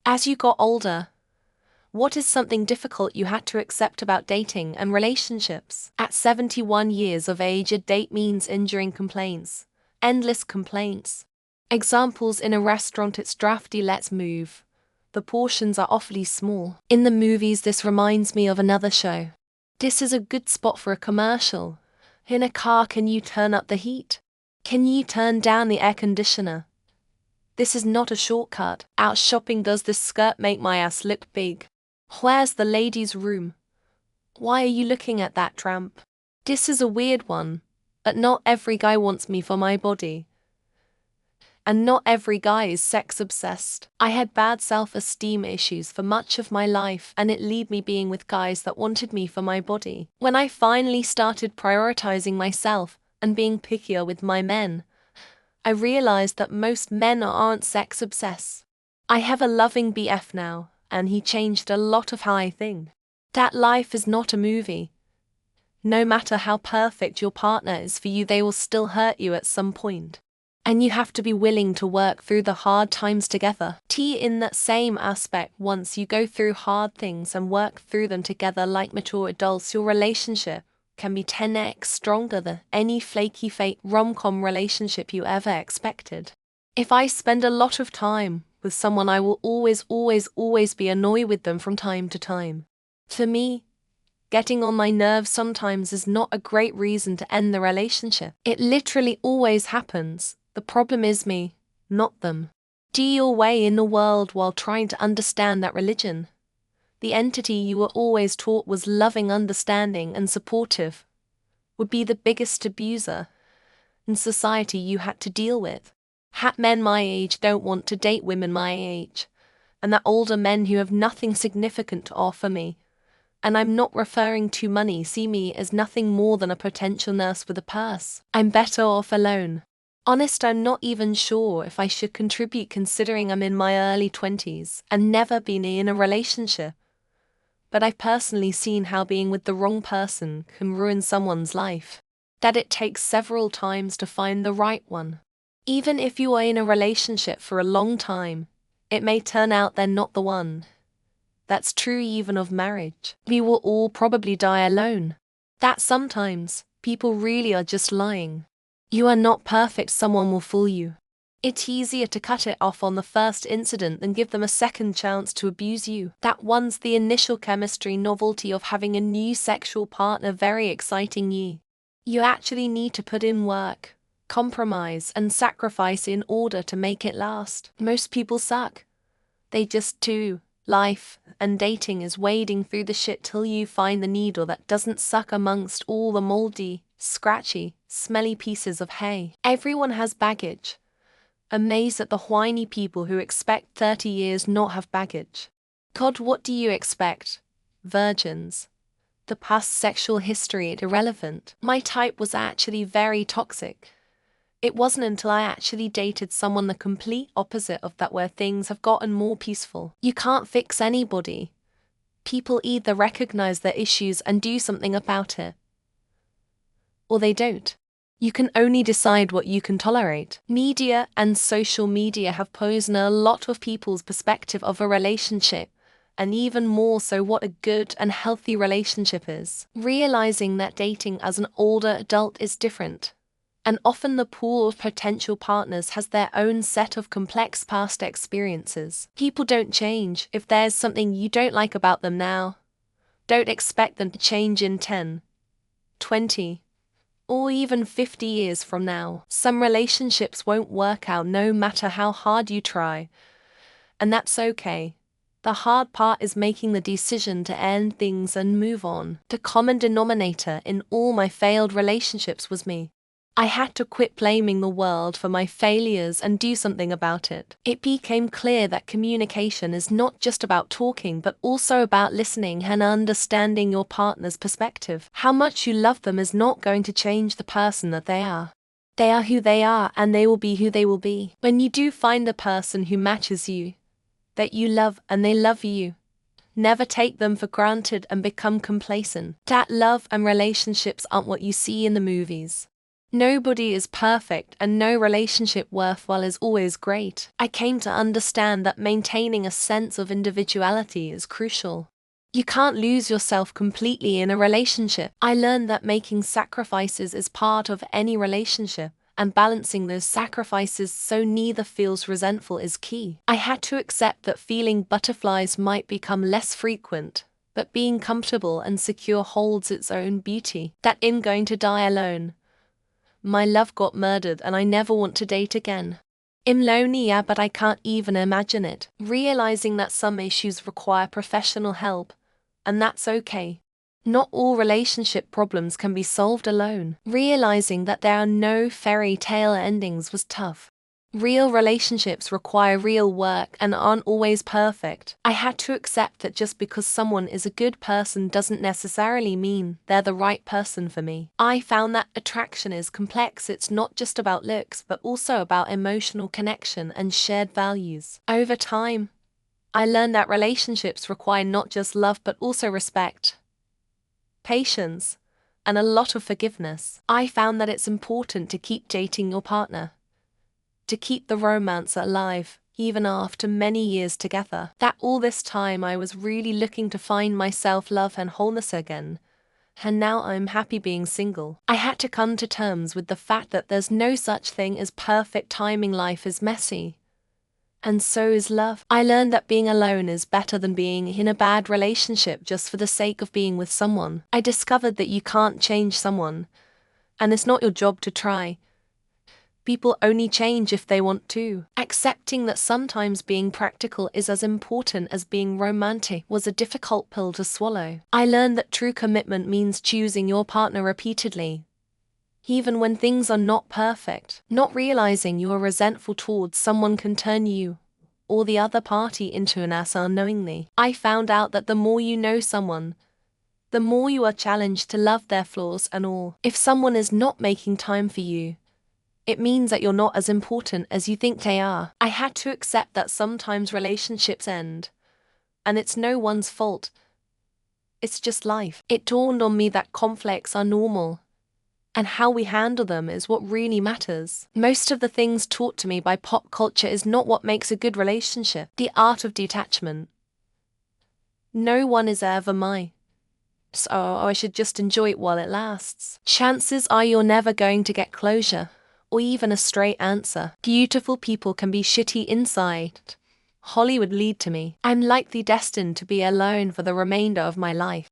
As you got older, what is something difficult you had to accept about dating and relationships? At 71 years of age, a date means enduring complaints. Endless complaints. Examples: in a restaurant, it's drafty, let's move. The portions are awfully small. In the movies, this reminds me of another show. This is a good spot for a commercial. In a car, can you turn up the heat? Can you turn down the air conditioner? This is not a shortcut. Out shopping, does this skirt make my ass look big? Where's the ladies' room? Why are you looking at that tramp? This is a weird one, but not every guy wants me for my body. And not every guy is sex obsessed. I had bad self-esteem issues for much of my life, and it led me being with guys that wanted me for my body. When I finally started prioritizing myself and being pickier with my men, I realized that most men aren't sex obsessed. I have a loving BF now, and he changed a lot of how I think. That life is not a movie. No matter how perfect your partner is for you, they will still hurt you at some point. And you have to be willing to work through the hard times together. In that same aspect, once you go through hard things and work through them together like mature adults, your relationship can be 10x stronger than any flaky fake rom-com relationship you ever expected. If I spend a lot of time with someone, I will always be annoyed with them from time to time. For me, getting on my nerves sometimes is not a great reason to end the relationship. It literally always happens. The problem is me, not them. Do your way in the world while trying to understand that religion, the entity you were always taught was loving, understanding, and supportive, would be the biggest abuser in society you had to deal with. Men my age don't want to date women my age, and that older men who have nothing significant to offer me. And I'm not referring to money, see me as nothing more than a potential nurse with a purse. I'm better off alone. Honest, I'm not even sure if I should contribute, considering I'm in my early 20s and never been in a relationship. But I've personally seen how being with the wrong person can ruin someone's life. That it takes several times to find the right one. Even if you are in a relationship for a long time, it may turn out they're not the one. That's true even of marriage. We will all probably die alone. That sometimes people really are just lying. You are not perfect, someone will fool you. It's easier to cut it off on the first incident than give them a second chance to abuse you. That one's the initial chemistry, novelty of having a new sexual partner very exciting you. You actually need to put in work, compromise, and sacrifice in order to make it last. Most people suck. They just do. Life and dating is wading through the shit till you find the needle that doesn't suck amongst all the moldy, scratchy, smelly pieces of hay. Everyone has baggage. Amazed at the whiny people who expect 30 years not have baggage. God, what do you expect? Virgins. The past sexual history is irrelevant. My type was actually very toxic. It wasn't until I actually dated someone the complete opposite of that where things have gotten more peaceful. You can't fix anybody. People either recognize their issues and do something about it, or they don't. You can only decide what you can tolerate. Media and social media have poisoned a lot of people's perspective of a relationship, and even more so what a good and healthy relationship is. Realizing that dating as an older adult is different, and often the pool of potential partners has their own set of complex past experiences. People don't change. If there's something you don't like about them now, don't expect them to change in 10, 20, or even 50 years from now. Some relationships won't work out no matter how hard you try, and that's okay. The hard part is making the decision to end things and move on. The common denominator in all my failed relationships was me. I had to quit blaming the world for my failures and do something about it. It became clear that communication is not just about talking but also about listening and understanding your partner's perspective. How much you love them is not going to change the person that they are. They are who they are, and they will be who they will be. When you do find a person who matches you, that you love and they love you, never take them for granted and become complacent. That love and relationships aren't what you see in the movies. Nobody is perfect and no relationship worthwhile is always great. I came to understand that maintaining a sense of individuality is crucial. You can't lose yourself completely in a relationship. I learned that making sacrifices is part of any relationship, and balancing those sacrifices so neither feels resentful is key. I had to accept that feeling butterflies might become less frequent, but being comfortable and secure holds its own beauty. That I'm going to die alone. My love got murdered and I never want to date again. I'm lonely, yeah, but I can't even imagine it. Realizing that some issues require professional help, and that's okay. Not all relationship problems can be solved alone. Realizing that there are no fairy tale endings was tough. Real relationships require real work and aren't always perfect. I had to accept that just because someone is a good person doesn't necessarily mean they're the right person for me. I found that attraction is complex. It's not just about looks, but also about emotional connection and shared values. Over time, I learned that relationships require not just love but also respect, patience, and a lot of forgiveness. I found that it's important to keep dating your partner, to keep the romance alive, even after many years together. That all this time I was really looking to find my self-love and wholeness again, and now I'm happy being single. I had to come to terms with the fact that there's no such thing as perfect timing. Life is messy, and so is love. I learned that being alone is better than being in a bad relationship just for the sake of being with someone. I discovered that you can't change someone, and it's not your job to try. People only change if they want to. Accepting that sometimes being practical is as important as being romantic was a difficult pill to swallow. I learned that true commitment means choosing your partner repeatedly, even when things are not perfect. Not realizing you are resentful towards someone can turn you or the other party into an ass unknowingly. I found out that the more you know someone, the more you are challenged to love their flaws and all. If someone is not making time for you, it means that you're not as important as you think they are. I had to accept that sometimes relationships end, and it's no one's fault. It's just life. It dawned on me that conflicts are normal, and how we handle them is what really matters. Most of the things taught to me by pop culture is not what makes a good relationship. The art of detachment. No one is ever mine, so I should just enjoy it while it lasts. Chances are you're never going to get closure, or even a straight answer. Beautiful people can be shitty inside. Hollywood lied to me. I'm likely destined to be alone for the remainder of my life.